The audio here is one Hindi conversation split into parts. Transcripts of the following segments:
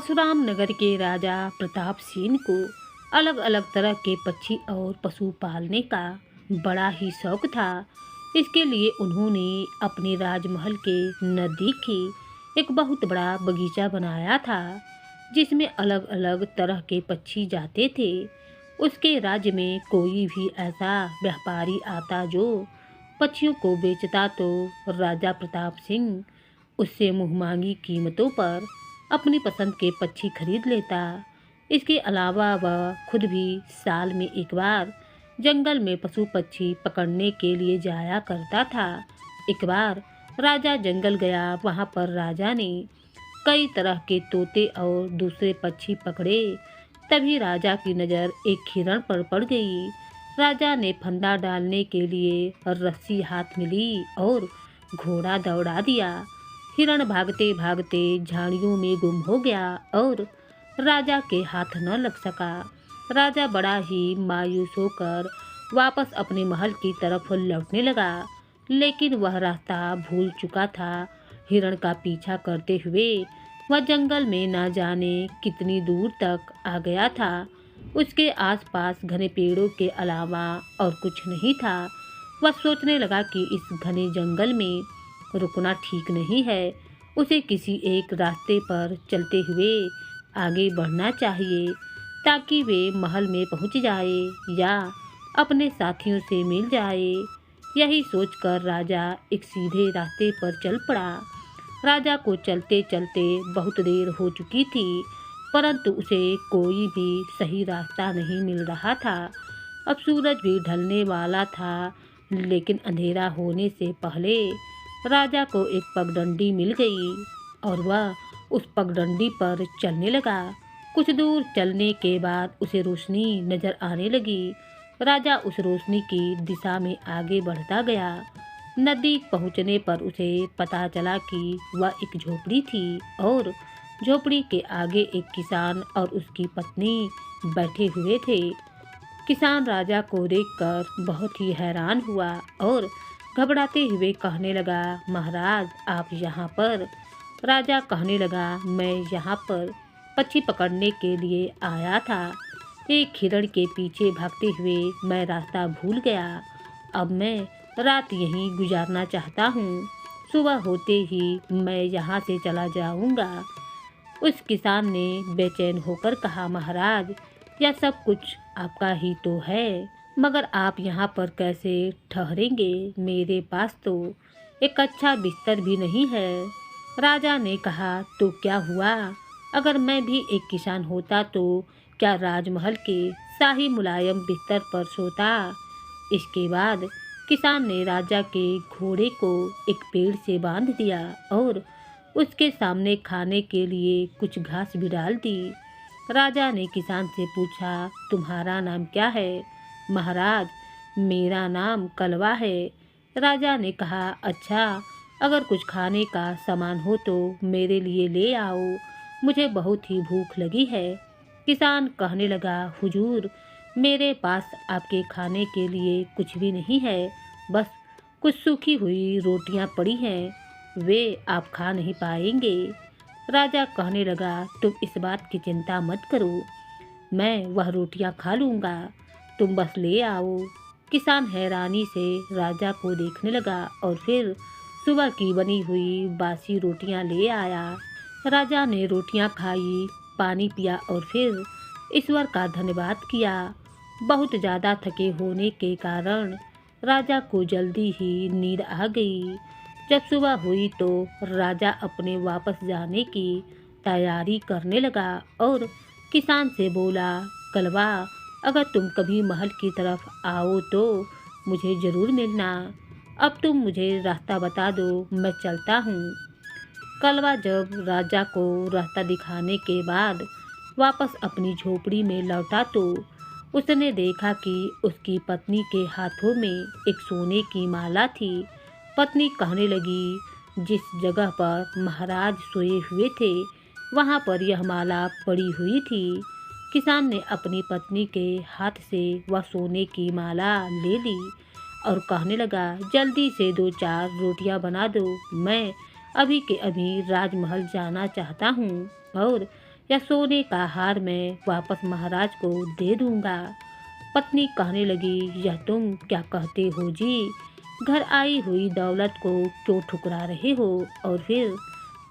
परशुराम नगर के राजा प्रताप सिंह को अलग अलग तरह के पक्षी और पशु पालने का बड़ा ही शौक था। इसके लिए उन्होंने अपने राजमहल के नज़दीक ही एक बहुत बड़ा बगीचा बनाया था, जिसमें अलग अलग तरह के पक्षी जाते थे। उसके राज्य में कोई भी ऐसा व्यापारी आता जो पक्षियों को बेचता तो राजा प्रताप सिंह उससे मुँहमांगी कीमतों पर अपनी पसंद के पक्षी खरीद लेता। इसके अलावा वह खुद भी साल में एक बार जंगल में पशु पक्षी पकड़ने के लिए जाया करता था। एक बार राजा जंगल गया, वहाँ पर राजा ने कई तरह के तोते और दूसरे पक्षी पकड़े। तभी राजा की नज़र एक हिरण पर पड़ गई। राजा ने फंदा डालने के लिए रस्सी हाथ में ली और घोड़ा दौड़ा दिया। हिरण भागते भागते झाड़ियों में गुम हो गया और राजा के हाथ न लग सका। राजा बड़ा ही मायूस होकर वापस अपने महल की तरफ लौटने लगा, लेकिन वह रास्ता भूल चुका था। हिरण का पीछा करते हुए वह जंगल में न जाने कितनी दूर तक आ गया था। उसके आसपास घने पेड़ों के अलावा और कुछ नहीं था। वह सोचने लगा कि इस घने जंगल में रुकना ठीक नहीं है। उसे किसी एक रास्ते पर चलते हुए आगे बढ़ना चाहिए, ताकि वे महल में पहुंच जाए या अपने साथियों से मिल जाए। यही सोचकर राजा एक सीधे रास्ते पर चल पड़ा। राजा को चलते चलते बहुत देर हो चुकी थी, परंतु उसे कोई भी सही रास्ता नहीं मिल रहा था। अब सूरज भी ढलने वाला था, लेकिन अंधेरा होने से पहले राजा को एक पगडंडी मिल गई और वह उस पगडंडी पर चलने लगा। कुछ दूर चलने के बाद उसे रोशनी नजर आने लगी। राजा उस रोशनी की दिशा में आगे बढ़ता गया। नज़दीक पहुंचने पर उसे पता चला कि वह एक झोपड़ी थी और झोपड़ी के आगे एक किसान और उसकी पत्नी बैठे हुए थे। किसान राजा को देखकर बहुत ही हैरान हुआ और घबराते हुए कहने लगा, महाराज आप यहाँ पर? राजा कहने लगा, मैं यहाँ पर पक्षी पकड़ने के लिए आया था। एक हिरण के पीछे भागते हुए मैं रास्ता भूल गया। अब मैं रात यहीं गुजारना चाहता हूँ। सुबह होते ही मैं यहाँ से चला जाऊँगा। उस किसान ने बेचैन होकर कहा, महाराज यह सब कुछ आपका ही तो है, मगर आप यहाँ पर कैसे ठहरेंगे? मेरे पास तो एक अच्छा बिस्तर भी नहीं है। राजा ने कहा, तो क्या हुआ? अगर मैं भी एक किसान होता तो क्या राजमहल के शाही मुलायम बिस्तर पर सोता? इसके बाद किसान ने राजा के घोड़े को एक पेड़ से बांध दिया और उसके सामने खाने के लिए कुछ घास भी डाल दी। राजा ने किसान से पूछा, तुम्हारा नाम क्या है? महाराज मेरा नाम कलवा है। राजा ने कहा, अच्छा अगर कुछ खाने का सामान हो तो मेरे लिए ले आओ, मुझे बहुत ही भूख लगी है। किसान कहने लगा, हुजूर मेरे पास आपके खाने के लिए कुछ भी नहीं है, बस कुछ सूखी हुई रोटियां पड़ी हैं, वे आप खा नहीं पाएंगे। राजा कहने लगा, तुम इस बात की चिंता मत करो, मैं वह रोटियां खा लूँगा, तुम बस ले आओ। किसान हैरानी से राजा को देखने लगा और फिर सुबह की बनी हुई बासी रोटियां ले आया। राजा ने रोटियां खाई, पानी पिया और फिर ईश्वर का धन्यवाद किया। बहुत ज़्यादा थके होने के कारण राजा को जल्दी ही नींद आ गई। जब सुबह हुई तो राजा अपने वापस जाने की तैयारी करने लगा और किसान से बोला, कलवा अगर तुम कभी महल की तरफ आओ तो मुझे ज़रूर मिलना। अब तुम मुझे रास्ता बता दो, मैं चलता हूँ। कलवा जब राजा को रास्ता दिखाने के बाद वापस अपनी झोपड़ी में लौटा तो उसने देखा कि उसकी पत्नी के हाथों में एक सोने की माला थी। पत्नी कहने लगी, जिस जगह पर महाराज सोए हुए थे वहाँ पर यह माला पड़ी हुई थी। किसान ने अपनी पत्नी के हाथ से वह सोने की माला ले ली और कहने लगा, जल्दी से 2-4 रोटियां बना दो, मैं अभी के अभी राजमहल जाना चाहता हूँ और या सोने का हार मैं वापस महाराज को दे दूंगा। पत्नी कहने लगी, यह तुम क्या कहते हो जी? घर आई हुई दौलत को क्यों ठुकरा रहे हो? और फिर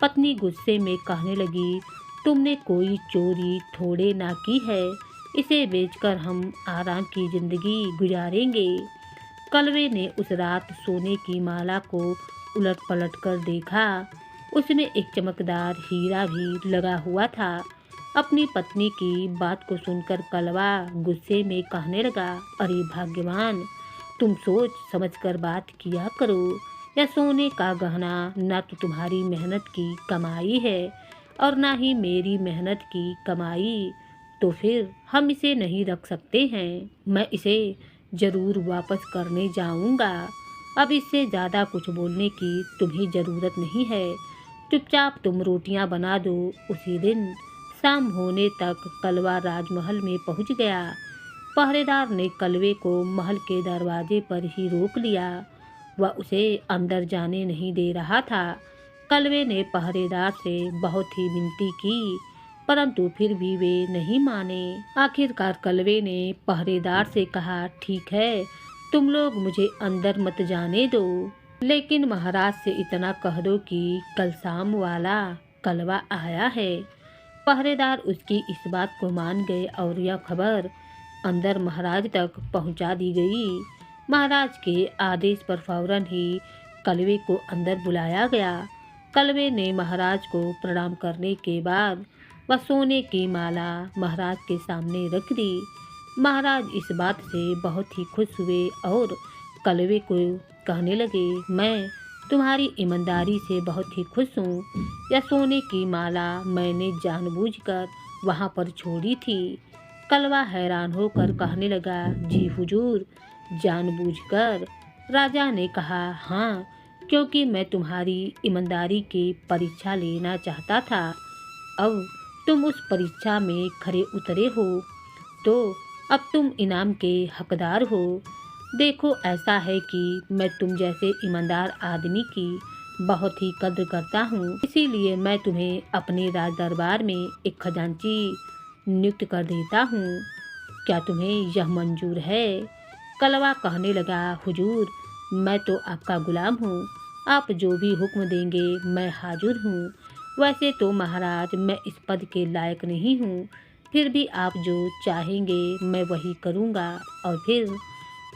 पत्नी गुस्से में कहने लगी, तुमने कोई चोरी थोड़े ना की है, इसे बेचकर हम आराम की जिंदगी गुजारेंगे। कलवे ने उस रात सोने की माला को उलट पलट कर देखा। उसमें एक चमकदार हीरा भी लगा हुआ था। अपनी पत्नी की बात को सुनकर कलवा गुस्से में कहने लगा, अरे भाग्यवान, तुम सोच समझकर बात किया करो। यह सोने का गहना ना तो तुम्हारी मेहनत की कमाई है और ना ही मेरी मेहनत की कमाई, तो फिर हम इसे नहीं रख सकते हैं। मैं इसे जरूर वापस करने जाऊंगा। अब इससे ज़्यादा कुछ बोलने की तुम्हें ज़रूरत नहीं है। चुपचाप तुम रोटियां बना दो। उसी दिन शाम होने तक कलवा राजमहल में पहुंच गया। पहरेदार ने कलवे को महल के दरवाजे पर ही रोक लिया। वह उसे अंदर जाने नहीं दे रहा था। कलवे ने पहरेदार से बहुत ही विनती की, परंतु फिर भी वे नहीं माने। आखिरकार कलवे ने पहरेदार से कहा, ठीक है, तुम लोग मुझे अंदर मत जाने दो, लेकिन महाराज से इतना कह दो कि कल शाम वाला कलवा आया है। पहरेदार उसकी इस बात को मान गए और यह खबर अंदर महाराज तक पहुंचा दी गई। महाराज के आदेश पर फौरन ही कलवे को अंदर बुलाया गया। कलवे ने महाराज को प्रणाम करने के बाद वह सोने की माला महाराज के सामने रख दी। महाराज इस बात से बहुत ही खुश हुए और कलवे को कहने लगे, मैं तुम्हारी ईमानदारी से बहुत ही खुश हूँ। यह सोने की माला मैंने जानबूझकर वहाँ पर छोड़ी थी। कलवा हैरान होकर कहने लगा, जी हुजूर, जानबूझकर? राजा ने कहा, हाँ, क्योंकि मैं तुम्हारी ईमानदारी की परीक्षा लेना चाहता था। अब तुम उस परीक्षा में खरे उतरे हो, तो अब तुम इनाम के हकदार हो। देखो, ऐसा है कि मैं तुम जैसे ईमानदार आदमी की बहुत ही कद्र करता हूँ, इसीलिए मैं तुम्हें अपने राज दरबार में एक खजांची नियुक्त कर देता हूँ। क्या तुम्हें यह मंजूर है? कलवा कहने लगा, हुजूर, मैं तो आपका गुलाम हूँ, आप जो भी हुक्म देंगे मैं हाजिर हूँ। वैसे तो महाराज मैं इस पद के लायक नहीं हूँ, फिर भी आप जो चाहेंगे मैं वही करूँगा। और फिर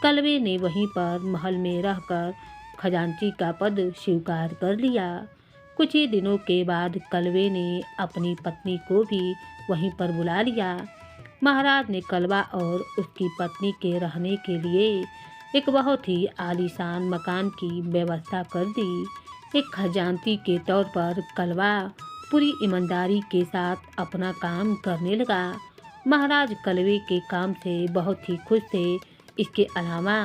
कलवे ने वहीं पर महल में रहकर खजांची का पद स्वीकार कर लिया। कुछ ही दिनों के बाद कलवे ने अपनी पत्नी को भी वहीं पर बुला लिया। महाराज ने कलवा और उसकी पत्नी के रहने के लिए एक बहुत ही आलीशान मकान की व्यवस्था कर दी। एक खजांची के तौर पर कलवा पूरी ईमानदारी के साथ अपना काम करने लगा। महाराज कलवे के काम से बहुत ही खुश थे। इसके अलावा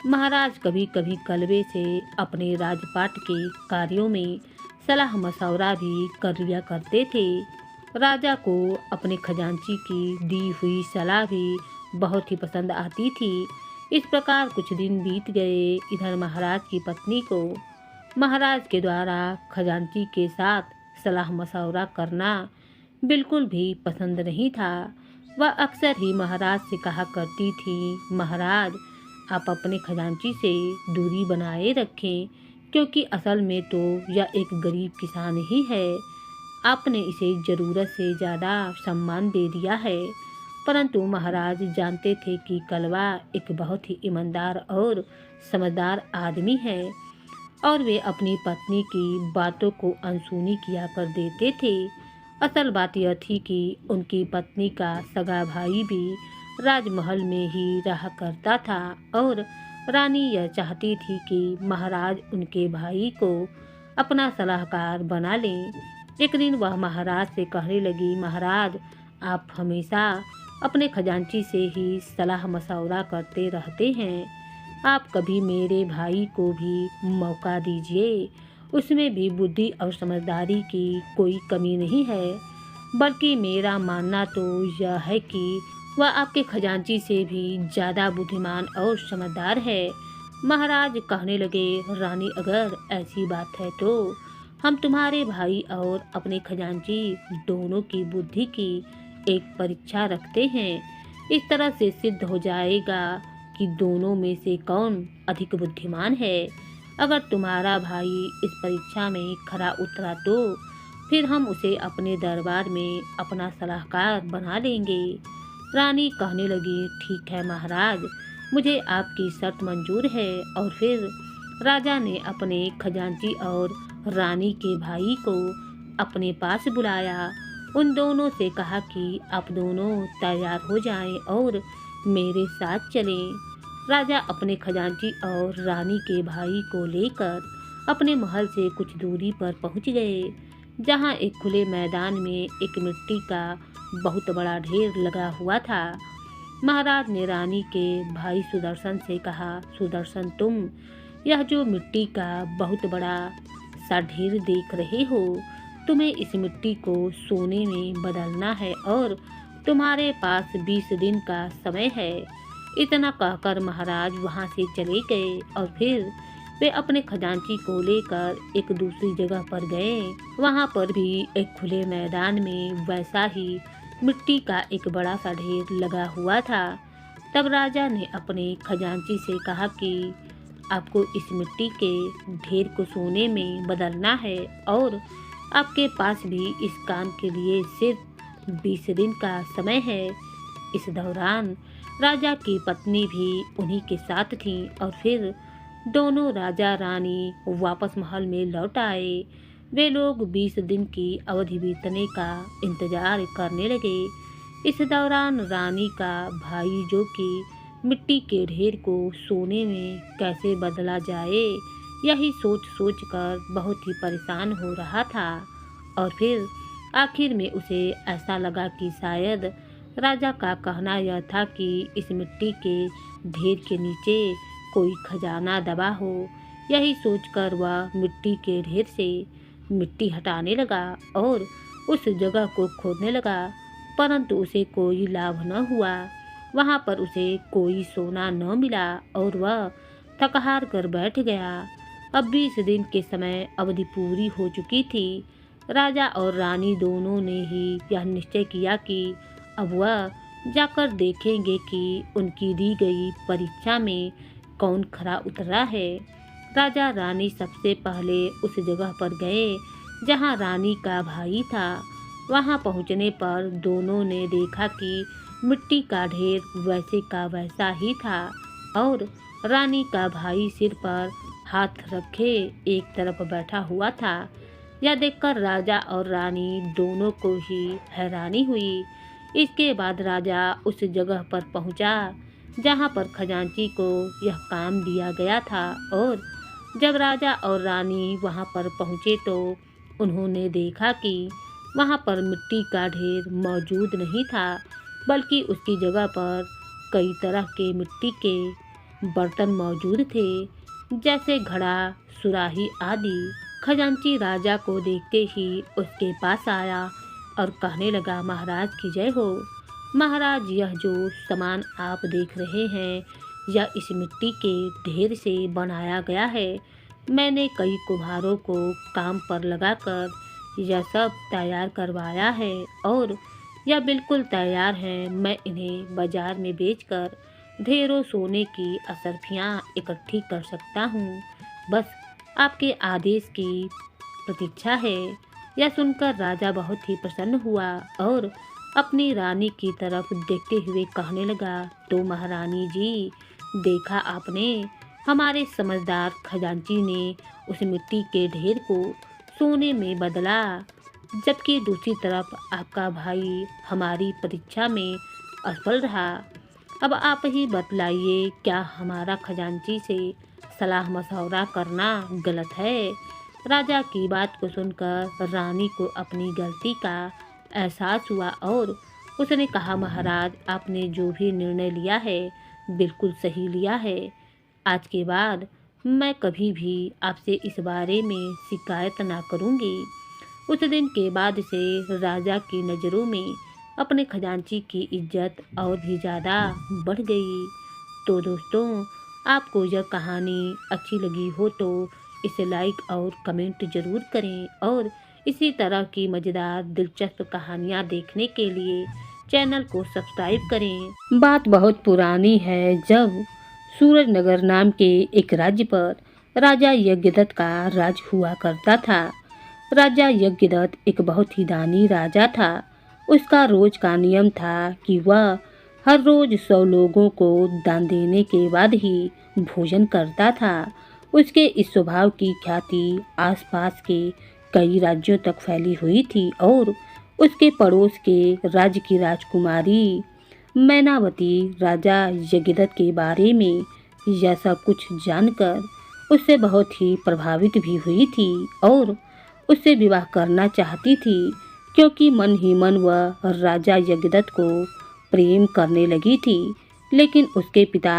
महाराज कभी कभी कलवे से अपने राजपाट के कार्यों में सलाह मशवरा भी कर लिया करते थे। राजा को अपने खजांची की दी हुई सलाह भी बहुत ही पसंद आती थी। इस प्रकार कुछ दिन बीत गए। इधर महाराज की पत्नी को महाराज के द्वारा खजांची के साथ सलाह मशवरा करना बिल्कुल भी पसंद नहीं था। वह अक्सर ही महाराज से कहा करती थी, महाराज, आप अपने खजांची से दूरी बनाए रखें, क्योंकि असल में तो यह एक गरीब किसान ही है। आपने इसे ज़रूरत से ज़्यादा सम्मान दे दिया है। परंतु महाराज जानते थे कि कलवा एक बहुत ही ईमानदार और समझदार आदमी है और वे अपनी पत्नी की बातों को अनसुनी किया कर देते थे। असल बात यह थी कि उनकी पत्नी का सगा भाई भी राजमहल में ही रहा करता था और रानी यह चाहती थी कि महाराज उनके भाई को अपना सलाहकार बना लें। एक दिन वह महाराज से कहने लगी, महाराज, आप हमेशा अपने खजांची से ही सलाह मशवरा करते रहते हैं। आप कभी मेरे भाई को भी मौका दीजिए। उसमें भी बुद्धि और समझदारी की कोई कमी नहीं है। बल्कि मेरा मानना तो यह है कि वह आपके खजांची से भी ज़्यादा बुद्धिमान और समझदार है। महाराज कहने लगे, रानी, अगर ऐसी बात है तो हम तुम्हारे भाई और अपने खजांची दोनों की बुद्धि की एक परीक्षा रखते हैं। इस तरह से सिद्ध हो जाएगा कि दोनों में से कौन अधिक बुद्धिमान है। अगर तुम्हारा भाई इस परीक्षा में खरा उतरा तो फिर हम उसे अपने दरबार में अपना सलाहकार बना लेंगे। रानी कहने लगी, ठीक है महाराज, मुझे आपकी शर्त मंजूर है। और फिर राजा ने अपने खजांची और रानी के भाई को अपने पास बुलाया। उन दोनों से कहा कि आप दोनों तैयार हो जाएं और मेरे साथ चलें। राजा अपने खजांची और रानी के भाई को लेकर अपने महल से कुछ दूरी पर पहुंच गए, जहां एक खुले मैदान में एक मिट्टी का बहुत बड़ा ढेर लगा हुआ था। महाराज ने रानी के भाई सुदर्शन से कहा, सुदर्शन, तुम यह जो मिट्टी का बहुत बड़ा सा ढेर देख रहे हो, तुम्हें इस मिट्टी को सोने में बदलना है और तुम्हारे पास 20 दिन का समय है। इतना कहकर महाराज वहां से चले गए और फिर वे अपने खजांची को लेकर एक दूसरी जगह पर गए। वहां पर भी एक खुले मैदान में वैसा ही मिट्टी का एक बड़ा सा ढेर लगा हुआ था। तब राजा ने अपने खजांची से कहा कि आपको इस मिट्टी के ढेर को सोने में बदलना है और आपके पास भी इस काम के लिए सिर्फ 20 दिन का समय है। इस दौरान राजा की पत्नी भी उन्हीं के साथ थी और फिर दोनों राजा रानी वापस महल में लौट आए। वे लोग 20 दिन की अवधि बीतने का इंतजार करने लगे। इस दौरान रानी का भाई, जो कि मिट्टी के ढेर को सोने में कैसे बदला जाए, यही सोच सोच कर बहुत ही परेशान हो रहा था। और फिर आखिर में उसे ऐसा लगा कि शायद राजा का कहना यह था कि इस मिट्टी के ढेर के नीचे कोई खजाना दबा हो। यही सोचकर वह मिट्टी के ढेर से मिट्टी हटाने लगा और उस जगह को खोदने लगा, परंतु उसे कोई लाभ न हुआ। वहां पर उसे कोई सोना न मिला और वह थक हार कर बैठ गया। अब 20 दिन के समय अवधि पूरी हो चुकी थी। राजा और रानी दोनों ने ही यह निश्चय किया कि अब वह जाकर देखेंगे कि उनकी दी गई परीक्षा में कौन खरा उतरा है। राजा रानी सबसे पहले उस जगह पर गए जहां रानी का भाई था। वहां पहुंचने पर दोनों ने देखा कि मिट्टी का ढेर वैसे का वैसा ही था और रानी का भाई सिर पर हाथ रखे एक तरफ बैठा हुआ था। यह देखकर राजा और रानी दोनों को ही हैरानी हुई। इसके बाद राजा उस जगह पर पहुंचा जहां पर खजांची को यह काम दिया गया था और जब राजा और रानी वहां पर पहुंचे तो उन्होंने देखा कि वहां पर मिट्टी का ढेर मौजूद नहीं था, बल्कि उसकी जगह पर कई तरह के मिट्टी के बर्तन मौजूद थे, जैसे घड़ा, सुराही आदि। खजांची राजा को देखते ही उसके पास आया और कहने लगा, महाराज की जय हो। महाराज, यह जो सामान आप देख रहे हैं यह इस मिट्टी के ढेर से बनाया गया है। मैंने कई कुम्हारों को काम पर लगाकर यह सब तैयार करवाया है और यह बिल्कुल तैयार हैं। मैं इन्हें बाजार में बेचकर ढेरों सोने की असरफियाँ इकट्ठी कर सकता हूँ। बस आपके आदेश की प्रतीक्षा है। यह सुनकर राजा बहुत ही प्रसन्न हुआ और अपनी रानी की तरफ देखते हुए कहने लगा, तो महारानी जी, देखा आपने, हमारे समझदार खजांची ने उस मिट्टी के ढेर को सोने में बदला, जबकि दूसरी तरफ आपका भाई हमारी परीक्षा में असफल रहा। अब आप ही बतलाइए, क्या हमारा खजांची से सलाह मशवरा करना गलत है? राजा की बात को सुनकर रानी को अपनी गलती का एहसास हुआ और उसने कहा, महाराज, आपने जो भी निर्णय लिया है बिल्कुल सही लिया है। आज के बाद मैं कभी भी आपसे इस बारे में शिकायत ना करूँगी। उस दिन के बाद से राजा की नज़रों में अपने खजांची की इज्जत और भी ज़्यादा बढ़ गई। तो दोस्तों, आपको यह कहानी अच्छी लगी हो तो इसे लाइक और कमेंट जरूर करें और इसी तरह की मज़ेदार दिलचस्प कहानियाँ देखने के लिए चैनल को सब्सक्राइब करें। बात बहुत पुरानी है, जब सूरजनगर नाम के एक राज्य पर राजा यज्ञदत्त का राज हुआ करता था। राजा यज्ञदत्त एक बहुत ही दानी राजा था। उसका रोज का नियम था कि वह हर रोज 100 लोगों को दान देने के बाद ही भोजन करता था। उसके इस स्वभाव की ख्याति आसपास के कई राज्यों तक फैली हुई थी और उसके पड़ोस के राज्य की राजकुमारी मैनावती राजा यज्ञदत्त के बारे में यह सब कुछ जानकर उससे बहुत ही प्रभावित भी हुई थी और उससे विवाह करना चाहती थी, क्योंकि मन ही मन वह राजा यज्ञदत्त को प्रेम करने लगी थी। लेकिन उसके पिता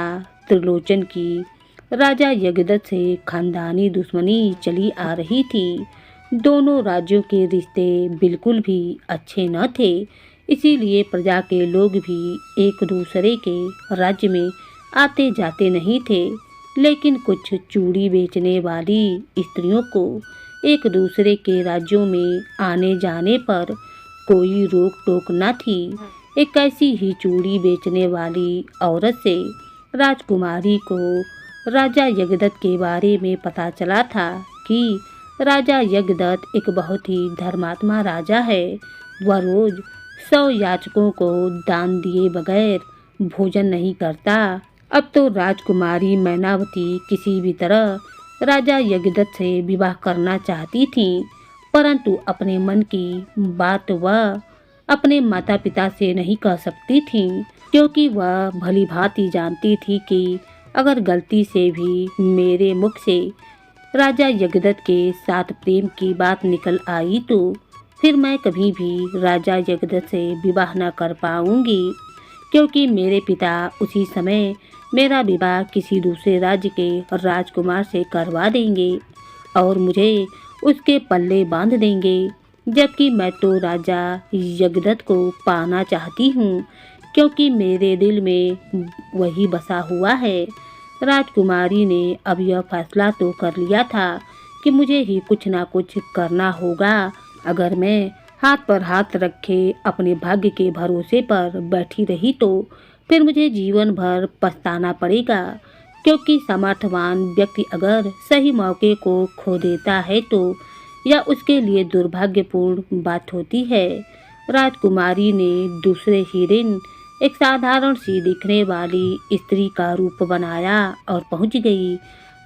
त्रिलोचन की राजा यज्ञदत्त से खानदानी दुश्मनी चली आ रही थी। दोनों राज्यों के रिश्ते बिल्कुल भी अच्छे न थे, इसीलिए प्रजा के लोग भी एक दूसरे के राज्य में आते जाते नहीं थे। लेकिन कुछ चूड़ी बेचने वाली स्त्रियों को एक दूसरे के राज्यों में आने जाने पर कोई रोक टोक न थी। एक ऐसी ही चूड़ी बेचने वाली औरत से राजकुमारी को राजा यज्ञदत्त के बारे में पता चला था कि राजा यज्ञदत्त एक बहुत ही धर्मात्मा राजा है। वह रोज 100 याचकों को दान दिए बगैर भोजन नहीं करता। अब तो राजकुमारी मैनावती किसी भी तरह राजा यज्ञदत्त से विवाह करना चाहती थी, परंतु अपने मन की बात वह अपने माता पिता से नहीं कह सकती थी, क्योंकि वह भली भांति जानती थी कि अगर गलती से भी मेरे मुख से राजा यज्ञदत्त के साथ प्रेम की बात निकल आई तो फिर मैं कभी भी राजा यज्ञदत्त से विवाह न कर पाऊंगी, क्योंकि मेरे पिता उसी समय मेरा विवाह किसी दूसरे राज्य के राजकुमार से करवा देंगे और मुझे उसके पल्ले बांध देंगे। जबकि मैं तो राजा यज्ञदत्त को पाना चाहती हूँ, क्योंकि मेरे दिल में वही बसा हुआ है। राजकुमारी ने अब यह फैसला तो कर लिया था कि मुझे ही कुछ ना कुछ करना होगा। अगर मैं हाथ पर हाथ रखे अपने भाग्य के भरोसे पर बैठी रही तो फिर मुझे जीवन भर पछताना पड़ेगा, क्योंकि सामर्थ्यवान व्यक्ति अगर सही मौके को खो देता है तो यह उसके लिए दुर्भाग्यपूर्ण बात होती है। राजकुमारी ने दूसरे ही दिन एक साधारण सी दिखने वाली स्त्री का रूप बनाया और पहुंच गई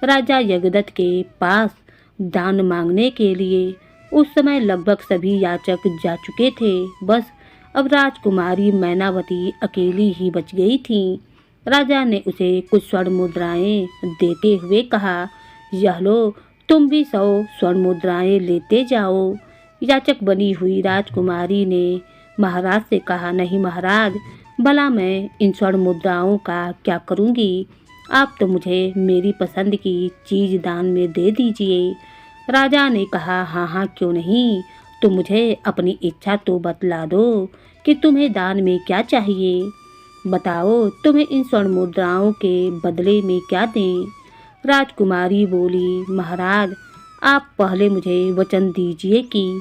राजा यज्ञदत्त के पास दान मांगने के लिए। उस समय लगभग सभी याचक जा चुके थे, बस अब राजकुमारी मैनावती अकेली ही बच गई थी। राजा ने उसे कुछ स्वर्ण मुद्राएं देते हुए कहा, यह लो, तुम भी 100 स्वर्ण मुद्राएं लेते जाओ। याचक बनी हुई राजकुमारी ने महाराज से कहा, नहीं महाराज, भला मैं इन स्वर्ण मुद्राओं का क्या करूंगी? आप तो मुझे मेरी पसंद की चीज दान में दे दीजिए। राजा ने कहा, हाँ हाँ क्यों नहीं, तो मुझे अपनी इच्छा तो बतला दो कि तुम्हें दान में क्या चाहिए। बताओ, तुम्हें इन स्वर्ण मुद्राओं के बदले में क्या दें? राजकुमारी बोली, महाराज, आप पहले मुझे वचन दीजिए कि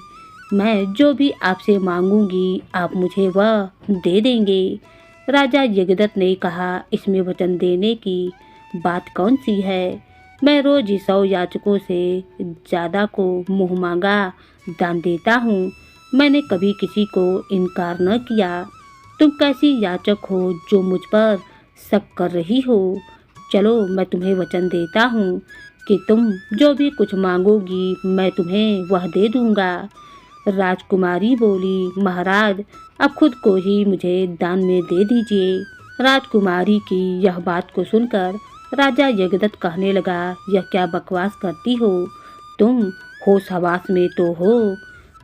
मैं जो भी आपसे मांगूंगी आप मुझे वह दे देंगे। राजा यज्ञदत्त ने कहा, इसमें वचन देने की बात कौन सी है? मैं रोज 100 याचकों से ज़्यादा को मुँह मांगा दान देता हूँ। मैंने कभी किसी को इनकार न किया। तुम कैसी याचक हो जो मुझ पर शक कर रही हो? चलो, मैं तुम्हें वचन देता हूँ कि तुम जो भी कुछ मांगोगी मैं तुम्हें वह दे दूँगा। राजकुमारी बोली, महाराज, आप खुद को ही मुझे दान में दे दीजिए। राजकुमारी की यह बात को सुनकर राजा यज्ञदत्त कहने लगा, यह क्या बकवास करती हो? तुम होश हवास में तो हो।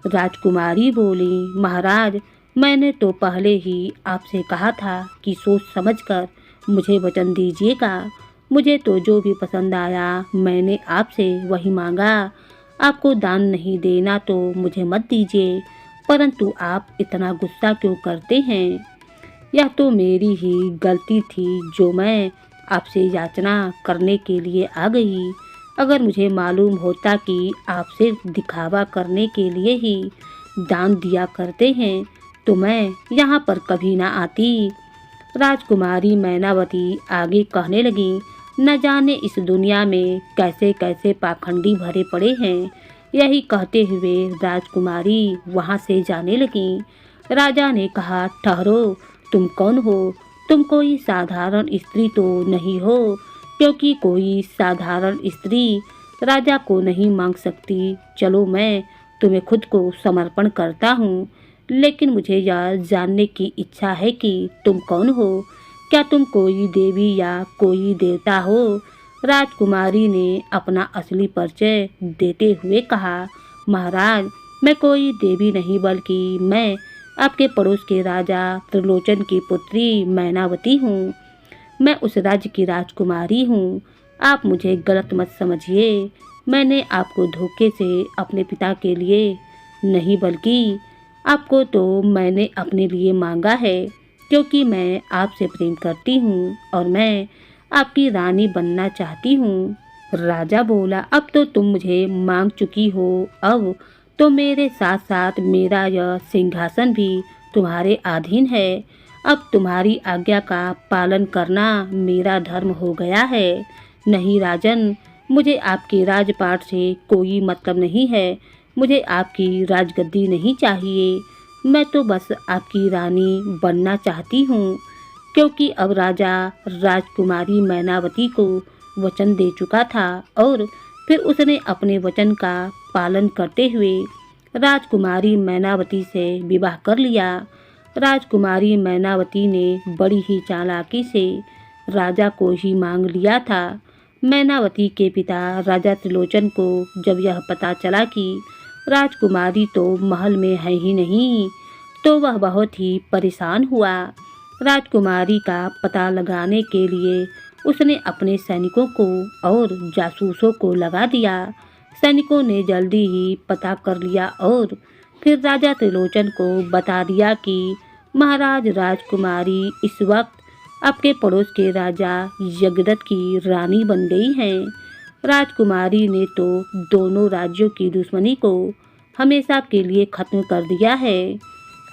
राजकुमारी बोली, महाराज, मैंने तो पहले ही आपसे कहा था कि सोच समझकर मुझे वचन दीजिएगा। मुझे तो जो भी पसंद आया मैंने आपसे वही मांगा। आपको दान नहीं देना तो मुझे मत दीजिए, परंतु आप इतना गुस्सा क्यों करते हैं? यह तो मेरी ही गलती थी जो मैं आपसे याचना करने के लिए आ गई। अगर मुझे मालूम होता कि आप सिर्फ दिखावा करने के लिए ही दान दिया करते हैं तो मैं यहाँ पर कभी ना आती। राजकुमारी मैनावती आगे कहने लगी, न जाने इस दुनिया में कैसे कैसे पाखंडी भरे पड़े हैं। यही कहते हुए राजकुमारी वहाँ से जाने लगी। राजा ने कहा, ठहरो, तुम कौन हो? तुम कोई साधारण स्त्री तो नहीं हो, क्योंकि कोई साधारण स्त्री राजा को नहीं मांग सकती। चलो, मैं तुम्हें खुद को समर्पण करता हूँ, लेकिन मुझे यह जानने की इच्छा है कि तुम कौन हो। क्या तुम कोई देवी या कोई देवता हो? राजकुमारी ने अपना असली परिचय देते हुए कहा, महाराज, मैं कोई देवी नहीं, बल्कि मैं आपके पड़ोस के राजा त्रिलोचन की पुत्री मैनावती हूँ। मैं उस राज्य की राजकुमारी हूँ। आप मुझे गलत मत समझिए। मैंने आपको धोखे से अपने पिता के लिए नहीं, बल्कि आपको तो मैंने अपने लिए मांगा है, क्योंकि मैं आपसे प्रेम करती हूँ और मैं आपकी रानी बनना चाहती हूँ। राजा बोला, अब तो तुम मुझे मांग चुकी हो, अब तो मेरे साथ साथ मेरा यह सिंहासन भी तुम्हारे अधीन है। अब तुम्हारी आज्ञा का पालन करना मेरा धर्म हो गया है। नहीं राजन, मुझे आपके राजपाट से कोई मतलब नहीं है। मुझे आपकी राजगद्दी नहीं चाहिए। मैं तो बस आपकी रानी बनना चाहती हूँ, क्योंकि अब राजा राजकुमारी मैनावती को वचन दे चुका था और फिर उसने अपने वचन का पालन करते हुए राजकुमारी मैनावती से विवाह कर लिया। राजकुमारी मैनावती ने बड़ी ही चालाकी से राजा को ही मांग लिया था। मैनावती के पिता राजा त्रिलोचन को जब यह पता चला कि राजकुमारी तो महल में है ही नहीं, तो वह बहुत ही परेशान हुआ। राजकुमारी का पता लगाने के लिए उसने अपने सैनिकों को और जासूसों को लगा दिया। सैनिकों ने जल्दी ही पता कर लिया और फिर राजा त्रिलोचन को बता दिया कि महाराज राजकुमारी इस वक्त आपके पड़ोस के राजा यज्ञदत्त की रानी बन गई हैं। राजकुमारी ने तो दोनों राज्यों की दुश्मनी को हमेशा के लिए खत्म कर दिया है।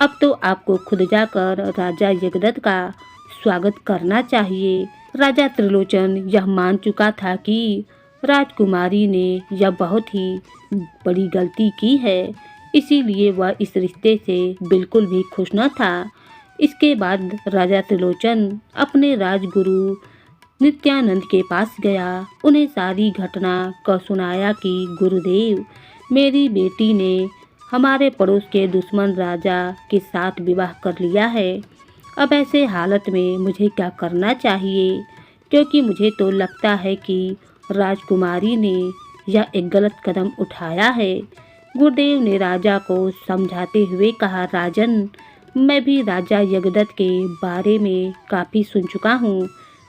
अब तो आपको खुद जाकर राजा यज्ञदत्त का स्वागत करना चाहिए। राजा त्रिलोचन यह मान चुका था कि राजकुमारी ने यह बहुत ही बड़ी गलती की है, इसीलिए वह इस रिश्ते से बिल्कुल भी खुश न था। इसके बाद राजा त्रिलोचन अपने राजगुरु नित्यानंद के पास गया। उन्हें सारी घटना को सुनाया कि गुरुदेव, मेरी बेटी ने हमारे पड़ोस के दुश्मन राजा के साथ विवाह कर लिया है। अब ऐसे हालत में मुझे क्या करना चाहिए, क्योंकि मुझे तो लगता है कि राजकुमारी ने यह एक गलत कदम उठाया है। गुरुदेव ने राजा को समझाते हुए कहा, राजन, मैं भी राजा यज्ञदत्त के बारे में काफ़ी सुन चुका हूँ।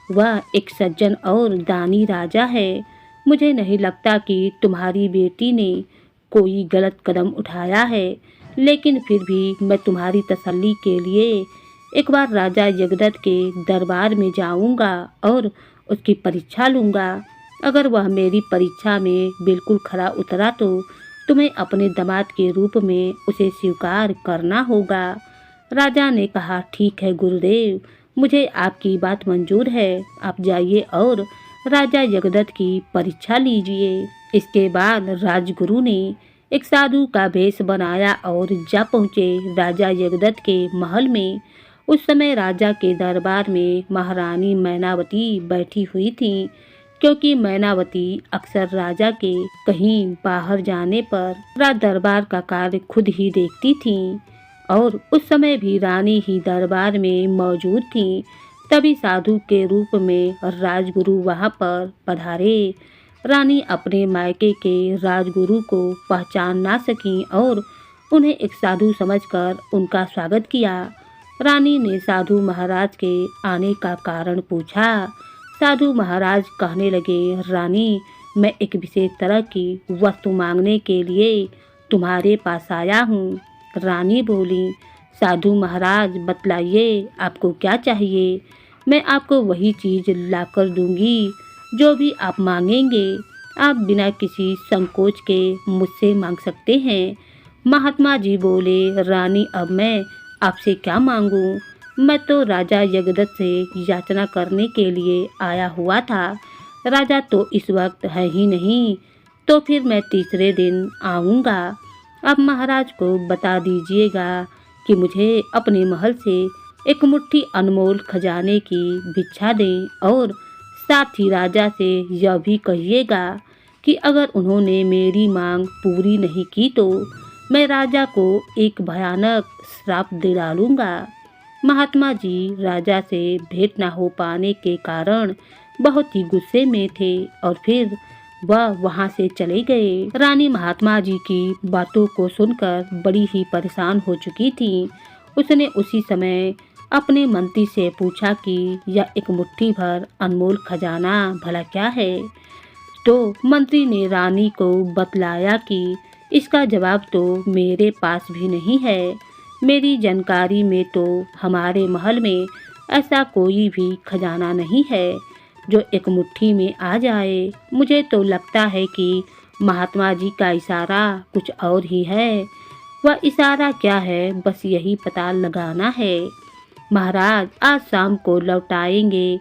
वह एक सज्जन और दानी राजा है। मुझे नहीं लगता कि तुम्हारी बेटी ने कोई गलत कदम उठाया है, लेकिन फिर भी मैं तुम्हारी तसल्ली के लिए एक बार राजा यज्ञदत्त के दरबार में जाऊंगा और उसकी परीक्षा लूँगा। अगर वह मेरी परीक्षा में बिल्कुल खरा उतरा तो तुम्हें अपने दामाद के रूप में उसे स्वीकार करना होगा। राजा ने कहा, ठीक है गुरुदेव, मुझे आपकी बात मंजूर है। आप जाइए और राजा यज्ञदत्त की परीक्षा लीजिए। इसके बाद राजगुरु ने एक साधु का भेष बनाया और जा पहुँचे राजा यज्ञदत्त के महल में। उस समय राजा के दरबार में महारानी मैनावती बैठी हुई थी, क्योंकि मैनावती अक्सर राजा के कहीं बाहर जाने पर राज दरबार का कार्य खुद ही देखती थी और उस समय भी रानी ही दरबार में मौजूद थी। तभी साधु के रूप में राजगुरु वहां पर पधारे। रानी अपने मायके के राजगुरु को पहचान ना सकी और उन्हें एक साधु समझकर उनका स्वागत किया। रानी ने साधु महाराज के आने का कारण पूछा। साधु महाराज कहने लगे, रानी, मैं एक विशेष तरह की वस्तु मांगने के लिए तुम्हारे पास आया हूँ। रानी बोली, साधु महाराज, बतलाइए आपको क्या चाहिए। मैं आपको वही चीज़ लाकर दूंगी जो भी आप मांगेंगे। आप बिना किसी संकोच के मुझसे मांग सकते हैं। महात्मा जी बोले, रानी अब मैं आपसे क्या मांगूं? मैं तो राजा जगदत्त से याचना करने के लिए आया हुआ था। राजा तो इस वक्त है ही नहीं, तो फिर मैं तीसरे दिन आऊँगा। आप महाराज को बता दीजिएगा कि मुझे अपने महल से एक मुट्ठी अनमोल खजाने की भिक्षा दें, और साथ ही राजा से यह भी कहिएगा कि अगर उन्होंने मेरी मांग पूरी नहीं की तो मैं राजा को एक भयानक श्राप दे डालूंगा। महात्मा जी राजा से भेंट न हो पाने के कारण बहुत ही गुस्से में थे और फिर वह वहां से चले गए। रानी महात्मा जी की बातों को सुनकर बड़ी ही परेशान हो चुकी थी। उसने उसी समय अपने मंत्री से पूछा कि यह एक मुट्ठी भर अनमोल खजाना भला क्या है? तो मंत्री ने रानी को बतलाया कि इसका जवाब तो मेरे पास भी नहीं है। मेरी जानकारी में तो हमारे महल में ऐसा कोई भी खजाना नहीं है जो एक मुट्ठी में आ जाए। मुझे तो लगता है कि महात्मा जी का इशारा कुछ और ही है। वह इशारा क्या है, बस यही पता लगाना है। महाराज आज शाम को लौट आएंगे।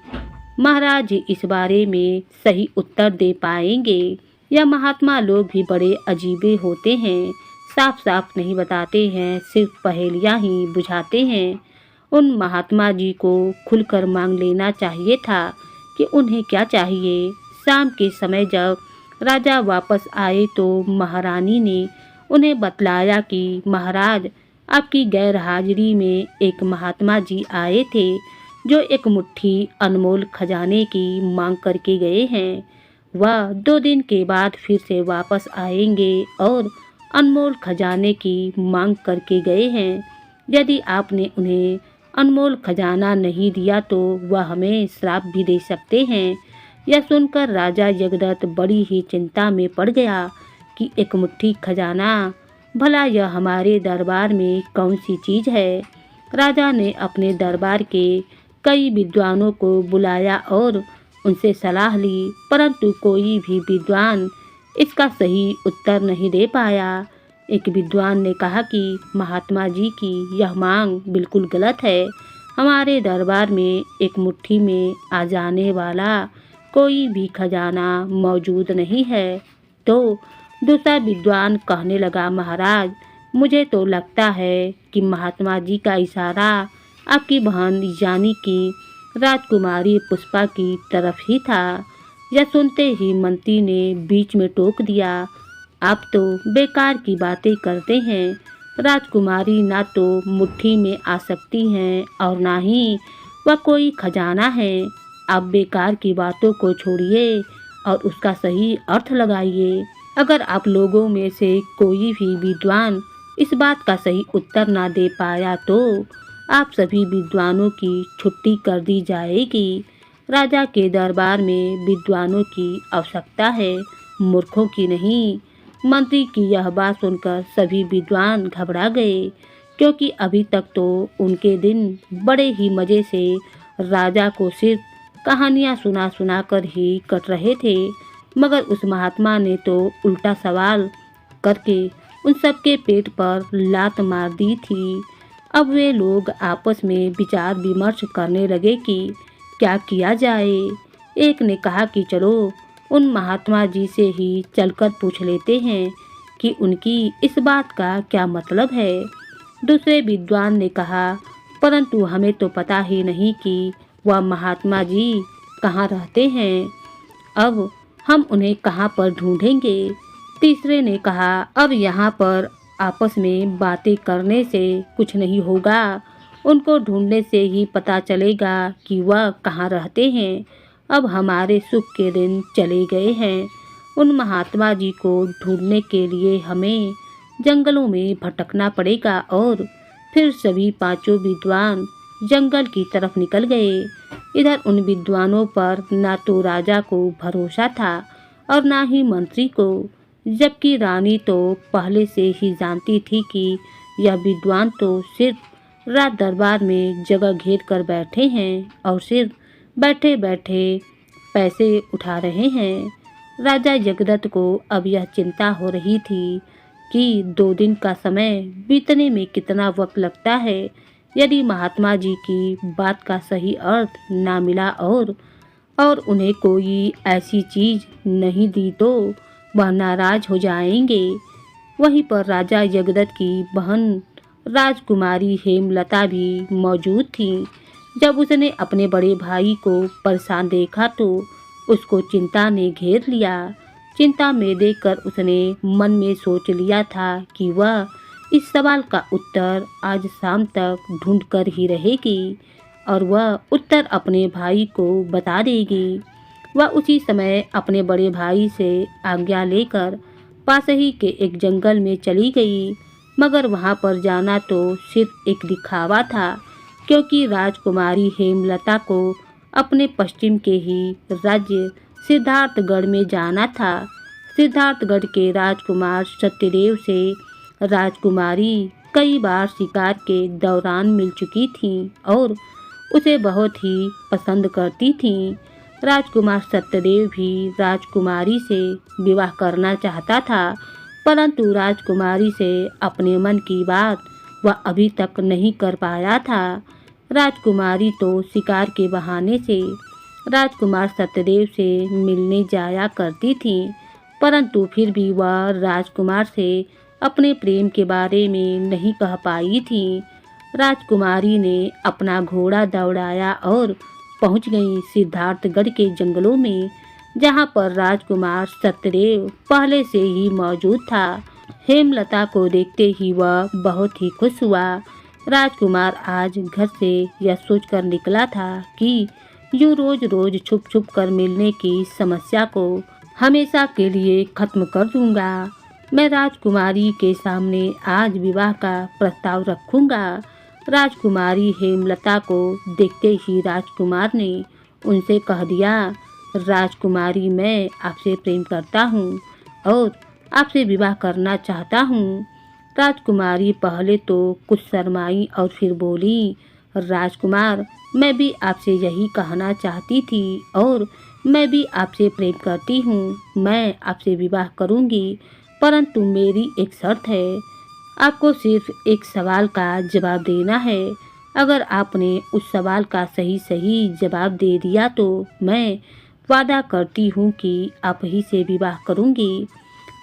महाराज जी इस बारे में सही उत्तर दे पाएंगे। यह महात्मा लोग भी बड़े अजीबे होते हैं, साफ साफ नहीं बताते हैं, सिर्फ पहेलियां ही बुझाते हैं। उन महात्मा जी को खुलकर मांग लेना चाहिए था कि उन्हें क्या चाहिए। शाम के समय जब राजा वापस आए तो महारानी ने उन्हें बतलाया कि महाराज आपकी गैर हाजिरी में एक महात्मा जी आए थे जो एक मुट्ठी अनमोल खजाने की मांग करके गए हैं। वह 2 दिन के बाद फिर से वापस आएंगे और अनमोल खजाने की मांग करके गए हैं। यदि आपने उन्हें अनमोल खजाना नहीं दिया तो वह हमें श्राप भी दे सकते हैं। यह सुनकर राजा जगदत्त बड़ी ही चिंता में पड़ गया कि एक मुट्ठी खजाना, भला यह हमारे दरबार में कौन सी चीज़ है। राजा ने अपने दरबार के कई विद्वानों को बुलाया और उनसे सलाह ली, परंतु कोई भी विद्वान इसका सही उत्तर नहीं दे पाया। एक विद्वान ने कहा कि महात्मा जी की यह मांग बिल्कुल गलत है। हमारे दरबार में एक मुट्ठी में आ जाने वाला कोई भी खजाना मौजूद नहीं है। तो दूसरा विद्वान कहने लगा, महाराज मुझे तो लगता है कि महात्मा जी का इशारा आपकी बहन यानी कि राजकुमारी पुष्पा की तरफ ही था। यह सुनते ही मंत्री ने बीच में टोक दिया, आप तो बेकार की बातें करते हैं। राजकुमारी ना तो मुट्ठी में आ सकती हैं और ना ही वह कोई खजाना है। आप बेकार की बातों को छोड़िए और उसका सही अर्थ लगाइए। अगर आप लोगों में से कोई भी विद्वान इस बात का सही उत्तर ना दे पाया तो आप सभी विद्वानों की छुट्टी कर दी जाएगी। राजा के दरबार में विद्वानों की आवश्यकता है, मूर्खों की नहीं। मंत्री की यह बात सुनकर सभी विद्वान घबरा गए, क्योंकि अभी तक तो उनके दिन बड़े ही मज़े से राजा को सिर्फ कहानियाँ सुना सुना कर ही कट रहे थे। मगर उस महात्मा ने तो उल्टा सवाल करके उन सबके पेट पर लात मार दी थी। अब वे लोग आपस में विचार विमर्श करने लगे कि क्या किया जाए। एक ने कहा कि चलो उन महात्मा जी से ही चलकर पूछ लेते हैं कि उनकी इस बात का क्या मतलब है। दूसरे विद्वान ने कहा, परंतु हमें तो पता ही नहीं कि वह महात्मा जी कहाँ रहते हैं, अब हम उन्हें कहाँ पर ढूंढेंगे। तीसरे ने कहा, अब यहाँ पर आपस में बातें करने से कुछ नहीं होगा, उनको ढूंढने से ही पता चलेगा कि वह कहाँ रहते हैं। अब हमारे सुख के दिन चले गए हैं। उन महात्मा जी को ढूंढने के लिए हमें जंगलों में भटकना पड़ेगा। और फिर सभी पांचों विद्वान जंगल की तरफ निकल गए। इधर उन विद्वानों पर ना तो राजा को भरोसा था और ना ही मंत्री को, जबकि रानी तो पहले से ही जानती थी कि यह विद्वान तो सिर्फ राज दरबार में जगह घेर कर बैठे हैं और सिर्फ बैठे बैठे पैसे उठा रहे हैं। राजा जगदत्त को अब यह चिंता हो रही थी कि 2 दिन का समय बीतने में कितना वक्त लगता है। यदि महात्मा जी की बात का सही अर्थ ना मिला और उन्हें कोई ऐसी चीज नहीं दी तो वह नाराज हो जाएंगे। वहीं पर राजा जगदत्त की बहन राजकुमारी हेमलता भी मौजूद थी। जब उसने अपने बड़े भाई को परेशान देखा तो उसको चिंता ने घेर लिया। चिंता में देखकर उसने मन में सोच लिया था कि वह इस सवाल का उत्तर आज शाम तक ढूंढ कर ही रहेगी और वह उत्तर अपने भाई को बता देगी। वह उसी समय अपने बड़े भाई से आज्ञा लेकर पास ही के एक जंगल में चली गई, मगर वहां पर जाना तो सिर्फ एक दिखावा था, क्योंकि राजकुमारी हेमलता को अपने पश्चिम के ही राज्य सिद्धार्थगढ़ में जाना था। सिद्धार्थगढ़ के राजकुमार सत्यदेव से राजकुमारी कई बार शिकार के दौरान मिल चुकी थी और उसे बहुत ही पसंद करती थी। राजकुमार सत्यदेव भी राजकुमारी से विवाह करना चाहता था, परंतु राजकुमारी से अपने मन की बात वह अभी तक नहीं कर पाया था। राजकुमारी तो शिकार के बहाने से राजकुमार सत्यदेव से मिलने जाया करती थी, परंतु फिर भी वह राजकुमार से अपने प्रेम के बारे में नहीं कह पाई थी। राजकुमारी ने अपना घोड़ा दौड़ाया और पहुंच गई सिद्धार्थगढ़ के जंगलों में, जहां पर राजकुमार सत्यदेव पहले से ही मौजूद था। हेमलता को देखते ही वह बहुत ही खुश हुआ। राजकुमार आज घर से यह सोचकर निकला था कि यूं रोज रोज छुप छुप कर मिलने की समस्या को हमेशा के लिए खत्म कर दूंगा। मैं राजकुमारी के सामने आज विवाह का प्रस्ताव रखूंगा। राजकुमारी हेमलता को देखते ही राजकुमार ने उनसे कह दिया, राजकुमारी मैं आपसे प्रेम करता हूँ और आपसे विवाह करना चाहता हूँ। राजकुमारी पहले तो कुछ शर्माई और फिर बोली, राजकुमार मैं भी आपसे यही कहना चाहती थी और मैं भी आपसे प्रेम करती हूँ। मैं आपसे विवाह करूँगी, परंतु मेरी एक शर्त है। आपको सिर्फ एक सवाल का जवाब देना है। अगर आपने उस सवाल का सही सही जवाब दे दिया तो मैं वादा करती हूँ कि आप ही से विवाह करूँगी।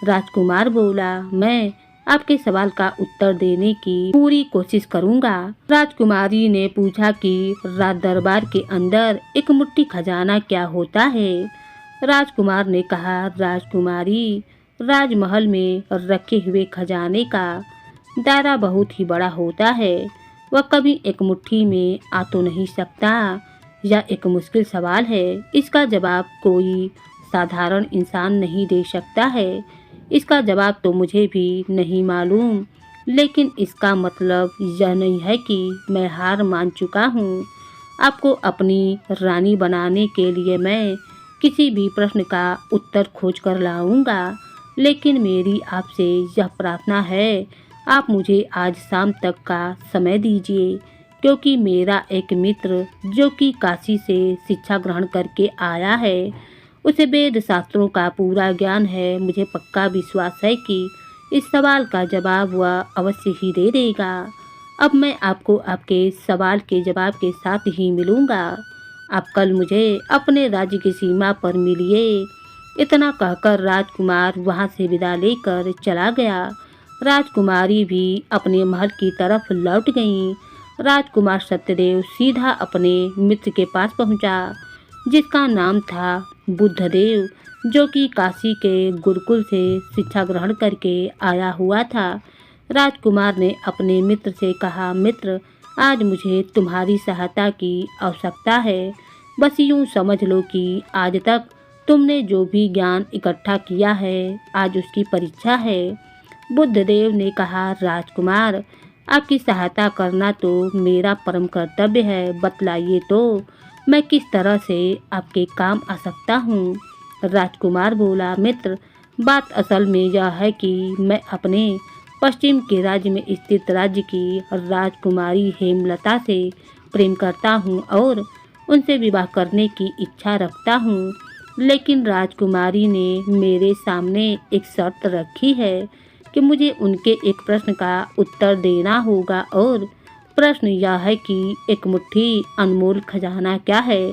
राजकुमार बोला, मैं आपके सवाल का उत्तर देने की पूरी कोशिश करूँगा। राजकुमारी ने पूछा कि राज दरबार के अंदर एक मुट्ठी खजाना क्या होता है। राजकुमार ने कहा, राजकुमारी राजमहल में रखे हुए खजाने का दायरा बहुत ही बड़ा होता है, वह कभी एक मुट्ठी में आ तो नहीं सकता। यह एक मुश्किल सवाल है, इसका जवाब कोई साधारण इंसान नहीं दे सकता है। इसका जवाब तो मुझे भी नहीं मालूम, लेकिन इसका मतलब यह नहीं है कि मैं हार मान चुका हूँ। आपको अपनी रानी बनाने के लिए मैं किसी भी प्रश्न का उत्तर खोज कर लाऊंगा, लेकिन मेरी आपसे यह प्रार्थना है, आप मुझे आज शाम तक का समय दीजिए, क्योंकि मेरा एक मित्र जो कि काशी से शिक्षा ग्रहण करके आया है, उसे वेद शास्त्रों का पूरा ज्ञान है। मुझे पक्का विश्वास है कि इस सवाल का जवाब वह अवश्य ही दे देगा। अब मैं आपको आपके सवाल के जवाब के साथ ही मिलूंगा। आप कल मुझे अपने राज्य की सीमा पर मिलिए। इतना कहकर राजकुमार वहां से विदा लेकर चला गया। राजकुमारी भी अपने महल की तरफ लौट गईं। राजकुमार सत्यदेव सीधा अपने मित्र के पास पहुंचा, जिसका नाम था बुद्धदेव, जो कि काशी के गुरुकुल से शिक्षा ग्रहण करके आया हुआ था। राजकुमार ने अपने मित्र से कहा, मित्र, आज मुझे तुम्हारी सहायता की आवश्यकता है। बस यूं समझ लो कि आज तक तुमने जो भी ज्ञान इकट्ठा किया है, आज उसकी परीक्षा है। बुद्धदेव ने कहा, राजकुमार, आपकी सहायता करना तो मेरा परम कर्तव्य है। बतलाइए तो मैं किस तरह से आपके काम आ सकता हूँ। राजकुमार बोला, मित्र, बात असल में यह है कि मैं अपने पश्चिम के राज्य में स्थित राज्य की राजकुमारी हेमलता से प्रेम करता हूँ और उनसे विवाह करने की इच्छा रखता हूँ। लेकिन राजकुमारी ने मेरे सामने एक शर्त रखी है कि मुझे उनके एक प्रश्न का उत्तर देना होगा, और प्रश्न यह है कि एक मुट्ठी अनमोल खजाना क्या है,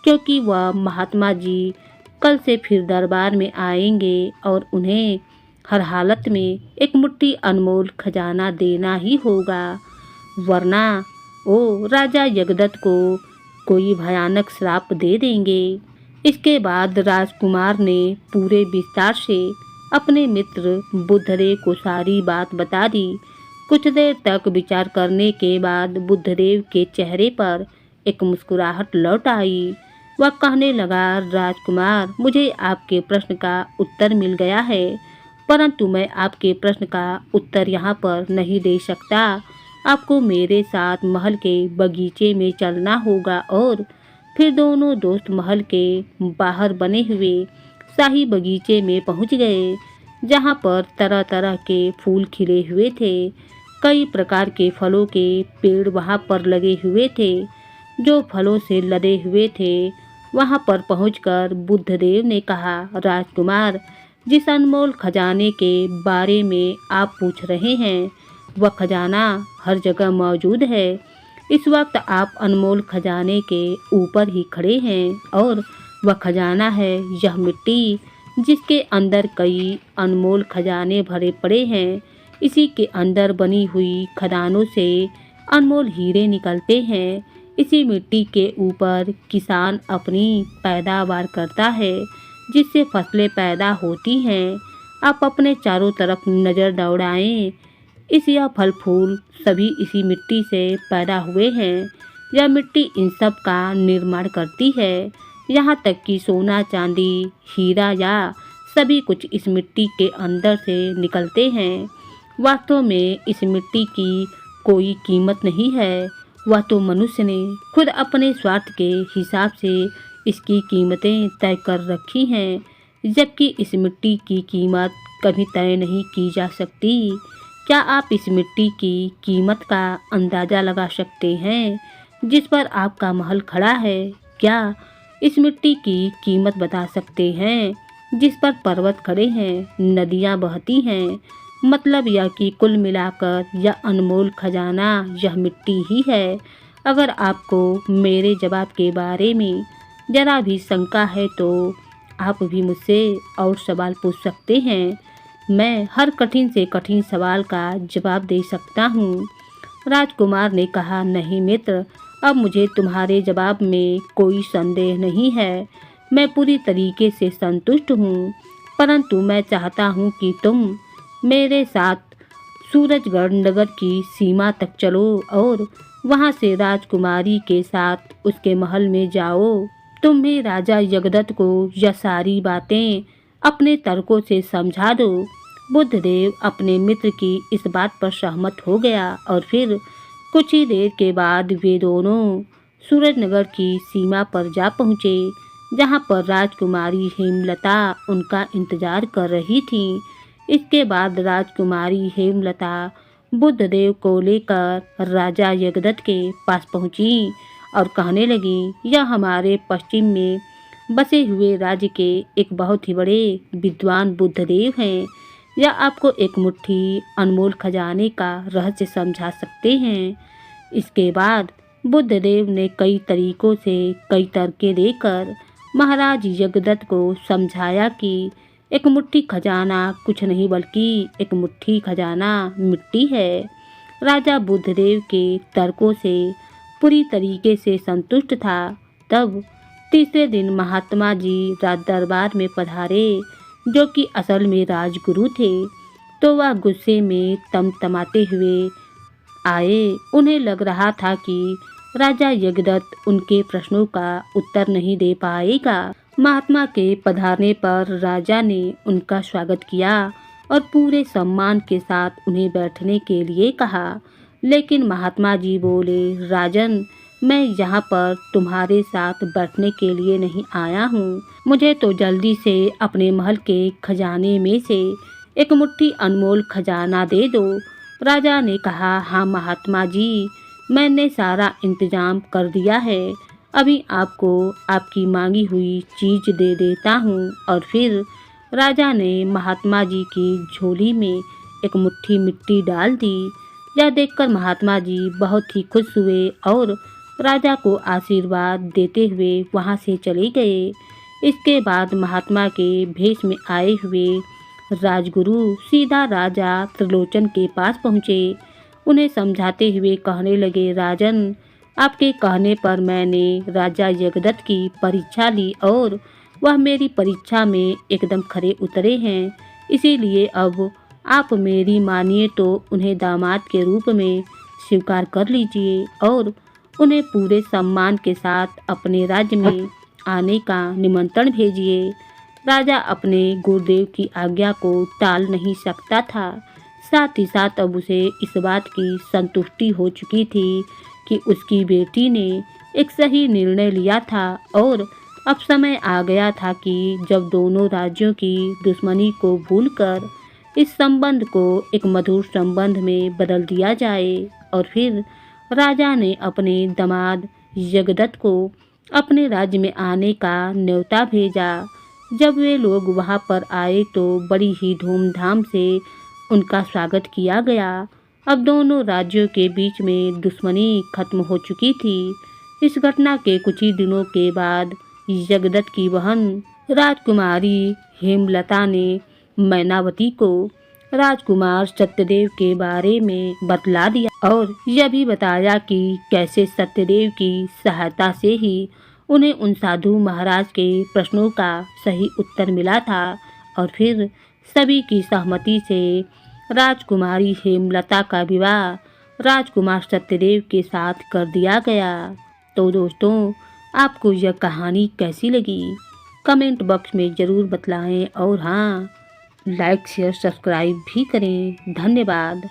क्योंकि वह महात्मा जी कल से फिर दरबार में आएंगे और उन्हें हर हालत में एक मुट्ठी अनमोल खजाना देना ही होगा, वरना वो राजा यगदत्त को कोई भयानक श्राप दे देंगे। इसके बाद राजकुमार ने पूरे विस्तार से अपने मित्र बुद्धदेव को सारी बात बता दी। कुछ देर तक विचार करने के बाद बुद्धदेव के चेहरे पर एक मुस्कुराहट लौट आई। वह कहने लगा, राजकुमार, मुझे आपके प्रश्न का उत्तर मिल गया है, परंतु मैं आपके प्रश्न का उत्तर यहाँ पर नहीं दे सकता। आपको मेरे साथ महल के बगीचे में चलना होगा। और फिर दोनों दोस्त महल के बाहर बने हुए शाही बगीचे में पहुंच गए, जहां पर तरह तरह के फूल खिले हुए थे। कई प्रकार के फलों के पेड़ वहां पर लगे हुए थे, जो फलों से लदे हुए थे। वहां पर पहुंचकर बुद्धदेव ने कहा, राजकुमार, जिस अनमोल खजाने के बारे में आप पूछ रहे हैं, वह खजाना हर जगह मौजूद है। इस वक्त आप अनमोल खजाने के ऊपर ही खड़े हैं, और वह खजाना है यह मिट्टी, जिसके अंदर कई अनमोल खजाने भरे पड़े हैं। इसी के अंदर बनी हुई खदानों से अनमोल हीरे निकलते हैं। इसी मिट्टी के ऊपर किसान अपनी पैदावार करता है, जिससे फसलें पैदा होती हैं। आप अपने चारों तरफ नज़र दौड़ाएं, यह फल फूल सभी इसी मिट्टी से पैदा हुए हैं। यह मिट्टी इन सब का निर्माण करती है। यहाँ तक कि सोना, चांदी, हीरा या सभी कुछ इस मिट्टी के अंदर से निकलते हैं। वास्तव में इस मिट्टी की कोई कीमत नहीं है। वह तो मनुष्य ने खुद अपने स्वार्थ के हिसाब से इसकी कीमतें तय कर रखी हैं, जबकि इस मिट्टी की कीमत कभी तय नहीं की जा सकती। क्या आप इस मिट्टी की कीमत का अंदाज़ा लगा सकते हैं जिस पर आपका महल खड़ा है? क्या इस मिट्टी की कीमत बता सकते हैं जिस पर पर्वत खड़े हैं, नदियाँ बहती हैं? मतलब यह कि कुल मिलाकर यह अनमोल खजाना यह मिट्टी ही है। अगर आपको मेरे जवाब के बारे में जरा भी शंका है तो आप भी मुझसे और सवाल पूछ सकते हैं। मैं हर कठिन से कठिन सवाल का जवाब दे सकता हूँ। राजकुमार ने कहा, नहीं मित्र, अब मुझे तुम्हारे जवाब में कोई संदेह नहीं है। मैं पूरी तरीके से संतुष्ट हूँ, परंतु मैं चाहता हूँ कि तुम मेरे साथ सूरजगढ़ नगर की सीमा तक चलो और वहाँ से राजकुमारी के साथ उसके महल में जाओ। तुम्हें राजा यगदत्त को यह सारी बातें अपने तर्कों से समझा दो। बुद्धदेव अपने मित्र की इस बात पर सहमत हो गया और फिर कुछ ही देर के बाद वे दोनों सूरजनगर की सीमा पर जा पहुँचे, जहाँ पर राजकुमारी हेमलता उनका इंतजार कर रही थी। इसके बाद राजकुमारी हेमलता बुद्धदेव को लेकर राजा यगदत्त के पास पहुँची और कहने लगी, यह हमारे पश्चिम में बसे हुए राज्य के एक बहुत ही बड़े विद्वान बुद्धदेव हैं। यह आपको एक मुट्ठी अनमोल खजाने का रहस्य समझा सकते हैं। इसके बाद बुद्धदेव ने कई तरीकों से कई तर्कें देकर महाराज यगदत्त को समझाया कि एक मुट्ठी खजाना कुछ नहीं बल्कि एक मुट्ठी खजाना मिट्टी है। राजा बुद्धदेव के तर्कों से पूरी तरीके से संतुष्ट था। तब तीसरे दिन महात्मा जी राज दरबार में पधारे, जो कि असल में राजगुरु थे। तो वह गुस्से में तमतमाते हुए आए। उन्हें लग रहा था कि राजा यगदत्त उनके प्रश्नों का उत्तर नहीं दे पाएगा। महात्मा के पधारने पर राजा ने उनका स्वागत किया और पूरे सम्मान के साथ उन्हें बैठने के लिए कहा। लेकिन महात्मा जी बोले, राजन, मैं यहाँ पर तुम्हारे साथ बैठने के लिए नहीं आया हूँ। मुझे तो जल्दी से अपने महल के खजाने में से एक मुट्ठी अनमोल खजाना दे दो। राजा ने कहा, हाँ महात्मा जी, मैंने सारा इंतजाम कर दिया है। अभी आपको आपकी मांगी हुई चीज दे देता हूँ। और फिर राजा ने महात्मा जी की झोली में एक मुट्ठी मिट्टी डाल दी। यह देखकर महात्मा जी बहुत ही खुश हुए और राजा को आशीर्वाद देते हुए वहाँ से चले गए। इसके बाद महात्मा के भेष में आए हुए राजगुरु सीधा राजा त्रिलोचन के पास पहुँचे। उन्हें समझाते हुए कहने लगे, राजन, आपके कहने पर मैंने राजा जगदत्त की परीक्षा ली और वह मेरी परीक्षा में एकदम खरे उतरे हैं। इसीलिए अब आप मेरी मानिए तो उन्हें दामाद के रूप में स्वीकार कर लीजिए और उन्हें पूरे सम्मान के साथ अपने राज्य में आने का निमंत्रण भेजिए। राजा अपने गुरुदेव की आज्ञा को टाल नहीं सकता था। साथ ही साथ अब उसे इस बात की संतुष्टि हो चुकी थी कि उसकी बेटी ने एक सही निर्णय लिया था और अब समय आ गया था कि जब दोनों राज्यों की दुश्मनी को भूलकर इस संबंध को एक मधुर संबंध में बदल दिया जाए। और फिर राजा ने अपने दामाद जगदत्त को अपने राज्य में आने का न्योता भेजा। जब वे लोग वहां पर आए तो बड़ी ही धूमधाम से उनका स्वागत किया गया। अब दोनों राज्यों के बीच में दुश्मनी खत्म हो चुकी थी। इस घटना के कुछ ही दिनों के बाद जगदत्त की बहन राजकुमारी हेमलता ने मैनावती को राजकुमार सत्यदेव के बारे में बतला दिया और यह भी बताया कि कैसे सत्यदेव की सहायता से ही उन्हें उन साधु महाराज के प्रश्नों का सही उत्तर मिला था। और फिर सभी की सहमति से राजकुमारी हेमलता का विवाह राजकुमार सत्यदेव के साथ कर दिया गया। तो दोस्तों, आपको यह कहानी कैसी लगी कमेंट बॉक्स में ज़रूर बतलाएं और हाँ, लाइक शेयर सब्सक्राइब भी करें। धन्यवाद।